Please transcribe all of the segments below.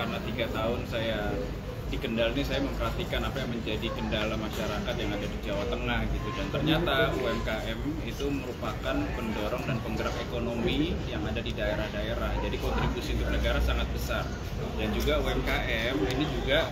karena 3 tahun saya di Kendal ini saya memperhatikan apa yang menjadi kendala masyarakat yang ada di Jawa Tengah gitu, dan ternyata UMKM itu merupakan pendorong dan penggerak ekonomi yang ada di daerah-daerah. Jadi kontribusi untuk negara sangat besar, dan juga UMKM ini juga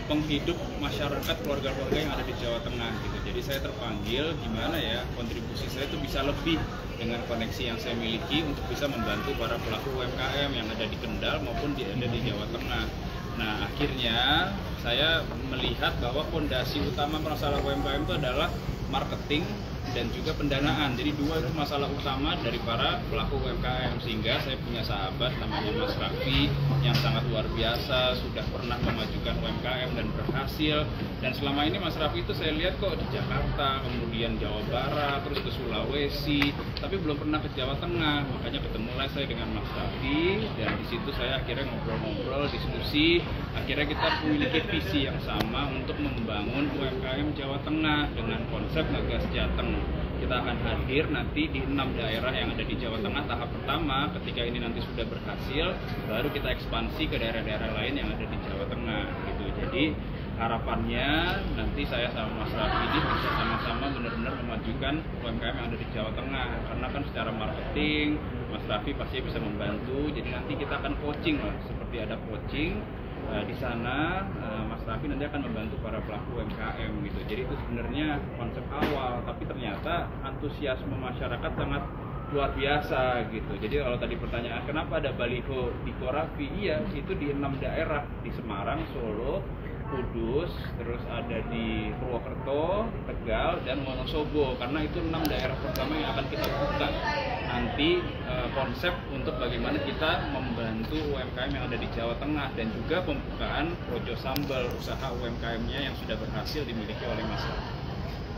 penghidup masyarakat keluarga-keluarga yang ada di Jawa Tengah gitu. Jadi saya terpanggil gimana ya kontribusi saya itu bisa lebih dengan koneksi yang saya miliki untuk bisa membantu para pelaku UMKM yang ada di Kendal maupun ada di Jawa Tengah. Nah, akhirnya saya melihat bahwa fondasi utama masalah UMKM itu adalah marketing dan juga pendanaan. Jadi dua itu masalah utama dari para pelaku UMKM, sehingga saya punya sahabat namanya Mas Raffi yang sangat luar biasa, sudah pernah memajukan UMKM dan berhasil. Dan selama ini Mas Raffi itu saya lihat kok di Jakarta, kemudian Jawa Barat, terus ke Sulawesi, tapi belum pernah ke Jawa Tengah. Makanya ketemulah saya dengan Mas Raffi, dan di situ saya akhirnya ngobrol-ngobrol, diskusi. Akhirnya kita memiliki visi yang sama untuk membangun UMKM Jawa Tengah dengan konsep Ngegas Jateng. Kita akan hadir nanti di 6 daerah yang ada di Jawa Tengah tahap pertama. Ketika ini nanti sudah berhasil, baru kita ekspansi ke daerah-daerah lain yang ada di Jawa Tengah gitu. Jadi harapannya nanti saya sama Mas Raffi ini bisa sama-sama benar-benar memajukan UMKM yang ada di Jawa Tengah. Karena kan secara marketing Mas Raffi pasti bisa membantu. Jadi nanti kita akan coaching lah, seperti ada coaching. Di sana Mas Raffi nanti akan membantu para pelaku UMKM gitu. Jadi itu sebenarnya konsep awal, tapi ternyata antusiasme masyarakat sangat luar biasa gitu. Jadi kalau tadi pertanyaan kenapa ada baliho di Korafi, iya itu di 6 daerah, di Semarang, Solo, Kudus, terus ada di Purwokerto, Tegal, dan Wonosobo. Karena itu 6 daerah pertama yang akan kita buka nanti konsep untuk bagaimana kita membantu UMKM yang ada di Jawa Tengah, dan juga pembukaan Projo Sambal, usaha UMKM-nya yang sudah berhasil dimiliki oleh Mas Raffi.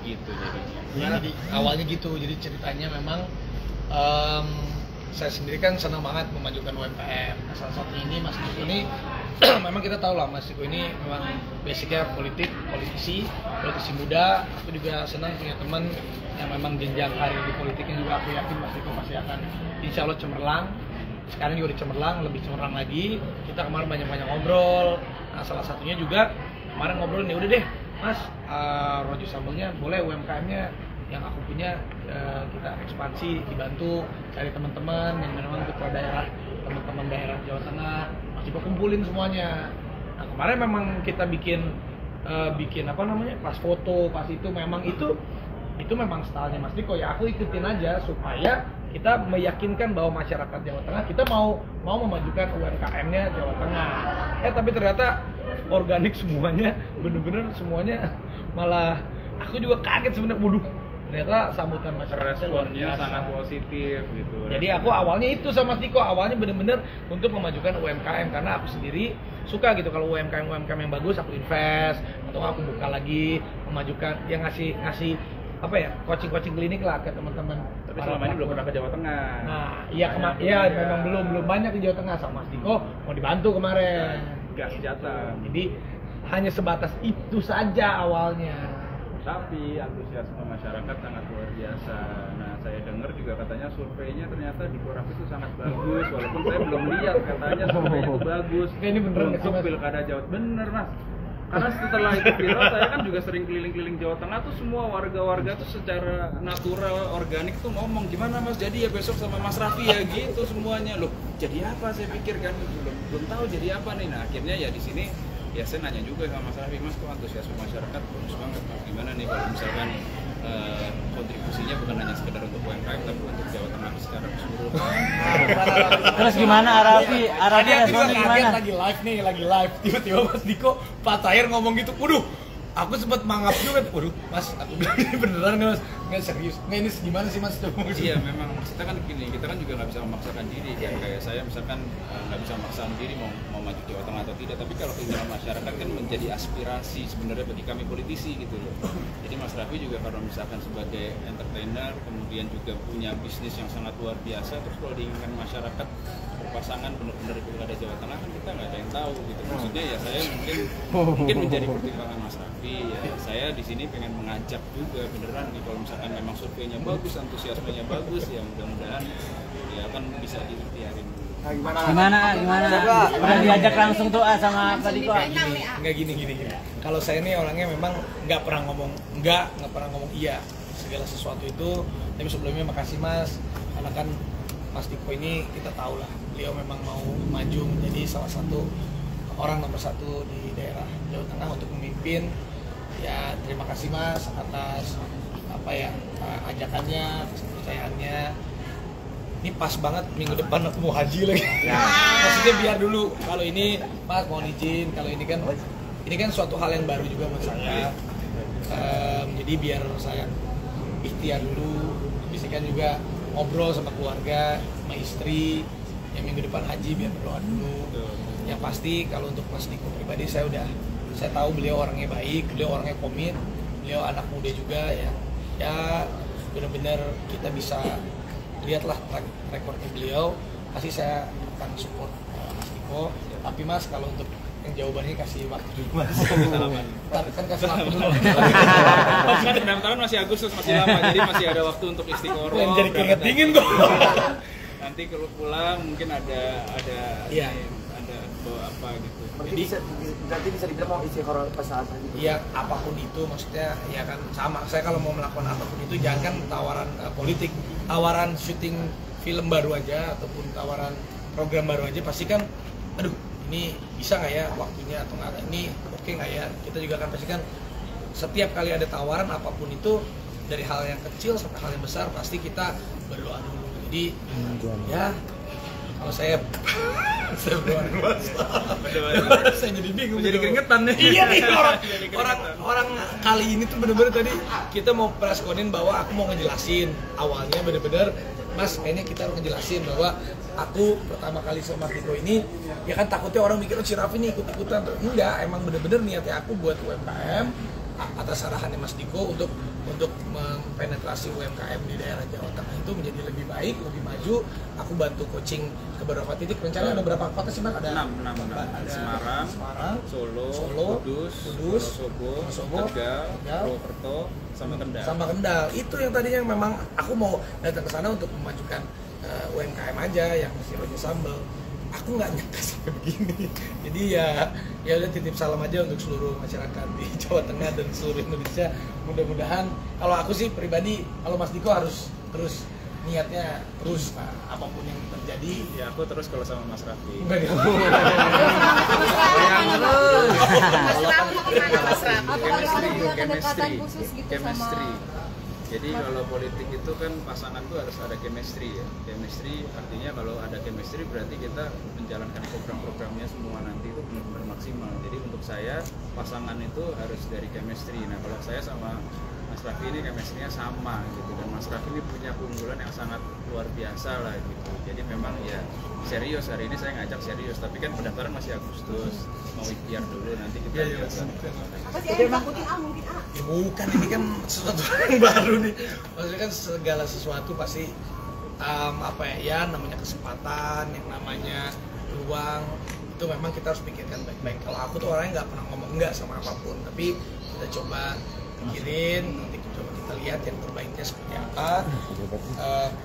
Gitu jadinya. Ya, jadi awalnya gitu. Jadi ceritanya memang saya sendiri kan senang banget memajukan UMKM. Nah, salah satu ini Mas Diko ini memang kita tahu lah Mas Diko ini memang basicnya politisi muda. Aku juga senang punya teman yang memang jenjang karir di politiknya juga. Aku yakin Mas Diko pasti akan insya Allah cemerlang. Sekarang juga di cemerlang, lebih cemerlang lagi. Kita kemarin banyak-banyak ngobrol. Nah, salah satunya juga kemarin ngobrol nih, udah deh Mas, Projo Sambalnya boleh UMKM-nya yang aku punya kita ekspansi, dibantu cari teman-teman yang memang putra daerah, teman-teman daerah Jawa Tengah, masih kumpulin semuanya. Nah, kemarin memang kita bikin apa namanya, pas foto, pas itu memang itu memang stylenya Mas Diko ya. Aku ikutin aja supaya kita meyakinkan bahwa masyarakat Jawa Tengah kita mau memajukan UMKM-nya Jawa Tengah. Tapi ternyata organik semuanya, bener-bener semuanya, malah aku juga kaget sebenarnya. Waduh, ternyata sambutan masyarakat responnya sangat positif gitu. Jadi aku awalnya itu sama Mas Diko, awalnya bener-bener untuk memajukan UMKM, karena aku sendiri suka gitu kalau UMKM yang bagus aku invest, atau aku buka lagi, memajukan, yang ngasih apa ya, coaching klinik lah ke teman-teman. Tapi selama ini belum pernah ke Jawa Tengah. Nah, iya memang belum banyak di Jawa Tengah. Sama Mas Diko mau dibantu kemarin. Gas Jateng. Jadi hanya sebatas itu saja awalnya. Tapi antusiasme masyarakat sangat luar biasa. Nah, saya dengar juga katanya surveinya ternyata di Korafi itu sangat bagus, walaupun saya belum lihat, katanya survei itu bagus. Ini bener untuk pilkada Jawa. Bener Mas. Karena setelah itu viral, saya kan juga sering keliling-keliling Jawa Tengah tuh, semua warga-warga tuh secara natural, organik tuh ngomong, gimana Mas jadi ya besok sama Mas Raffi ya gitu semuanya. Loh, jadi apa, saya pikir kan belum tahu jadi apa nih. Nah, akhirnya ya di sini ya saya nanya juga sama Mas Raffi, Mas kok antusiasme masyarakat bagus banget Mas, gimana nih kalau misalkan kontribusinya bukan hanya sekedar untuk UMKM tapi untuk Jawa Tengah secara keseluruhan. Terus gimana Raffi? Tadi aku juga responnya kaget, gimana? lagi live tiba-tiba Mas Diko Pak Tahir ngomong gitu. Waduh, aku sempat mangap juga. Waduh Mas, aku bilang ini beneran nih Mas? Nggak serius. Nggak, ini gimana sih Mas? Iya, memang kita kan gini, kita kan juga nggak bisa memaksakan diri kan. Kayak saya misalkan nggak bisa memaksakan diri mau maju Jawa Tengah atau tidak, tapi kalau keinginan masyarakat kan menjadi aspirasi sebenarnya bagi kami politisi gitu loh. Jadi Mas Raffi juga karena misalkan sebagai entertainer, kemudian juga punya bisnis yang sangat luar biasa, terus kalau diinginkan masyarakat berpasangan benar-benar di pilkada Jawa Tengah kan kita nggak ada yang tahu gitu. Maksudnya ya saya mungkin menjadi pertimbangan Mas Raffi ya. Saya di sini pengen mengajak juga beneran nih, kalau misalkan memang surveinya bagus, antusiasmenya bagus, ya mudah-mudahan ya kan bisa diikhtiarin. Gimana? Udah diajak langsung tuh sama Pak Diko. Enggak gini. Kalau saya nih orangnya memang nggak pernah ngomong iya segala sesuatu itu. Tapi sebelumnya makasih Mas, karena kan Mas Diko ini kita tahu lah, beliau memang mau maju menjadi salah satu orang nomor 1 di daerah Jawa Tengah untuk memimpin. Ya terima kasih Mas atas ajakannya, kepercayaannya. Ini pas banget minggu depan aku mau haji lagi. Maksudnya biar dulu kalau ini Mas mau izin, kalau ini kan suatu hal yang baru juga buat saya. Jadi biar saya ikhtiar dulu, bisikan juga ngobrol sama keluarga, sama istri. Yang minggu depan haji biar berdoa dulu. Yang pasti kalau untuk Mas Diko pribadi saya tahu beliau orangnya baik, beliau orangnya komit, beliau anak muda juga ya benar-benar kita bisa lihatlah track recordnya beliau. Pasti saya akan support Mas Diko. Tapi Mas kalau untuk yang jawabannya kasih waktu dulu Mas. Kan kasih waktu dulu. Pendaftaran masih Agustus, masih lama, jadi masih ada waktu untuk istiqoroh. Yang jadi keringet dingin kok. Nanti kalau pulang mungkin ada Iya. ada apa gitu. Jadi nanti bisa dibilang mau istiqoroh pas saat itu. Iya, apapun itu maksudnya ya kan sama. Saya kalau mau melakukan apapun itu jangan tawaran politik, tawaran syuting film baru aja ataupun tawaran program baru aja pasti kan aduh ini bisa nggak ya waktunya atau nggak, ini oke nggak ya. Kita juga akan pastikan setiap kali ada tawaran apapun itu dari hal yang kecil sampai hal yang besar pasti kita berdoa dulu. Jadi ya kalau saya berdoa dulu Mas. Saya jadi bingung. Jadi keringetan nih. Iya nih orang kali ini tuh bener-bener tadi kita mau praskonin bahwa aku mau ngejelasin awalnya bener-bener Mas kayaknya kita harus ngejelasin bahwa aku pertama kali sama Mas Diko ini ya kan takutnya orang mikir si Raffi nih ikut-ikutan. Enggak, emang bener-bener niatnya aku buat UMKM atas arahannya Mas Diko untuk mempenetrasi UMKM di daerah Jawa Tengah itu menjadi lebih baik, lebih maju. Aku bantu coaching ke beberapa titik. Rencananya ada berapa kota sih Mas? Ada 6. Semarang, Solo, Kudus, Wonosobo, Tegal, Purwokerto, sama Kendal. Itu yang tadinya memang aku mau datang ke sana untuk memajukan UMKM aja yang si Rojo Sambal. Aku nggak nyangka sampai begini. Jadi ya udah titip salam aja untuk seluruh masyarakat di Jawa Tengah dan seluruh Indonesia. Mudah-mudahan kalau aku sih pribadi, kalau Mas Diko harus terus niatnya terus apapun yang terjadi. Ya aku terus kalau sama Mas Raffi. Chemistry. Jadi kalau politik itu kan pasangan tuh harus ada chemistry ya. Chemistry artinya kalau ada chemistry berarti kita menjalankan program-programnya semua nanti itu benar-benar maksimal. Jadi untuk saya pasangan itu harus dari chemistry. Nah kalau saya sama Mas Raffi ini chemistry-nya sama gitu, dan Mas Raffi ini punya keunggulan yang sangat luar biasa lah gitu. Jadi memang ya serius, hari ini saya ngajak serius, tapi kan pendaftaran masih Agustus, mau ikhtiar dulu nanti kita lihat. Apa sih yang mungkin A? Ya bukan, ini kan sesuatu yang baru nih. Maksudnya kan segala sesuatu pasti namanya kesempatan, yang namanya peluang itu memang kita harus pikirkan baik-baik. Kalau aku tuh orangnya nggak pernah ngomong enggak sama apapun, tapi kita coba pikirin, nanti coba kita lihat yang terbaiknya seperti apa.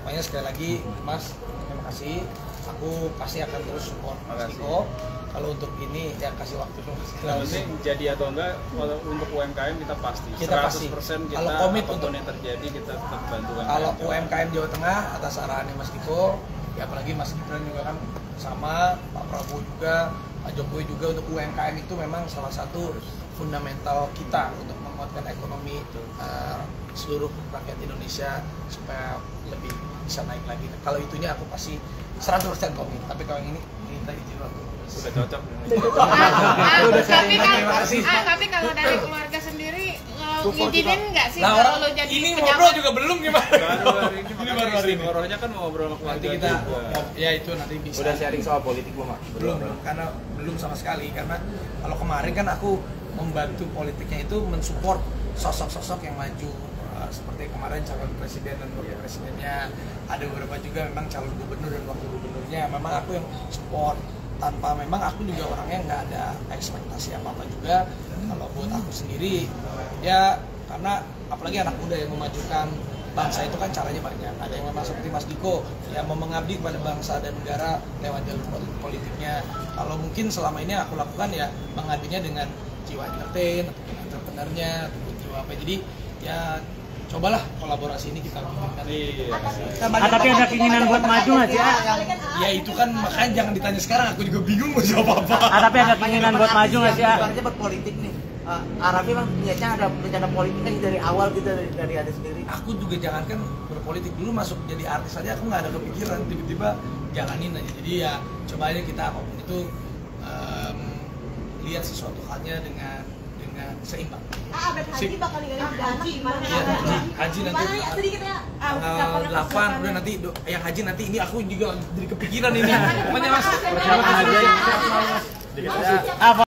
Pokoknya sekali lagi Mas, terima kasih. Aku pasti akan terus support Mas Diko. Kalau untuk ini ya kasih waktu dulu. Penting jadi atau enggak, kalau untuk UMKM kita pasti. Kita pasti. 100% kita kalau komit apapun untuk yang terjadi kita tetap bantu UMKM. Kalau UMKM Jawa Tengah atas arahannya Mas Diko, ya apalagi Mas Gibran juga kan sama, Pak Prabowo juga, Pak Jokowi juga, untuk UMKM itu memang salah satu fundamental kita untuk menguatkan ekonomi seluruh rakyat Indonesia supaya lebih bisa naik lagi. Kalau itunya aku pasti 100% komit. Tapi kalau yang ini minta izin waktu. Udah cocok. Tapi kalau dari keluarga sendiri ngizinin nggak sih Nah, kalau lo jadi ini pejabat? ngobrol juga belum gimana? Baru hari ini makanya istiqorohnya kan mau ngobrol sama Nanti keluarga kita juga. ya itu nanti bisa. Udah sharing soal politik belum, Mak? Belum, karena belum sama sekali. Karena kalau kemarin kan aku membantu politiknya itu mensupport sosok-sosok yang maju. Seperti kemarin calon presiden dan wakil presidennya, ada beberapa juga memang calon gubernur dan wakil gubernurnya. Memang aku yang support, tanpa memang aku juga orangnya nggak ada ekspektasi apa-apa juga. Kalau buat aku sendiri ya karena apalagi anak muda yang memajukan bangsa itu kan caranya banyak. Ada yang memang seperti Mas Diko yang mau mengabdi kepada bangsa dan negara lewat jalur politiknya. Kalau mungkin selama ini aku lakukan ya mengabdinya dengan jiwa entertain, entrepreneurnya, jiwa apa. Jadi ya cobalah kolaborasi ini kita bikinkan. Tapi ada keinginan buat maju nggak sih? Ya itu kan makanya jangan ditanya sekarang, aku juga bingung mau jawab apa. Tapi ada keinginan buat maju nggak sih? Ibaratnya buat politik nih. Arafi emang niatnya ada rencana politik kan dari awal gitu dari ada sendiri. Aku juga jangankan berpolitik dulu masuk jadi artis aja aku nggak ada kepikiran, tiba-tiba jalanin aja. Jadi ya coba aja kita apapun itu lihat sesuatu halnya dengan seimbang. Haji bakal ninggalin Pidana gimana? Iya, haji nanti Gimana ya sedikit ya? tanggal 8 udah nanti yang haji nanti ini aku juga jadi kepikiran ini. Pokoknya Mas, Apa?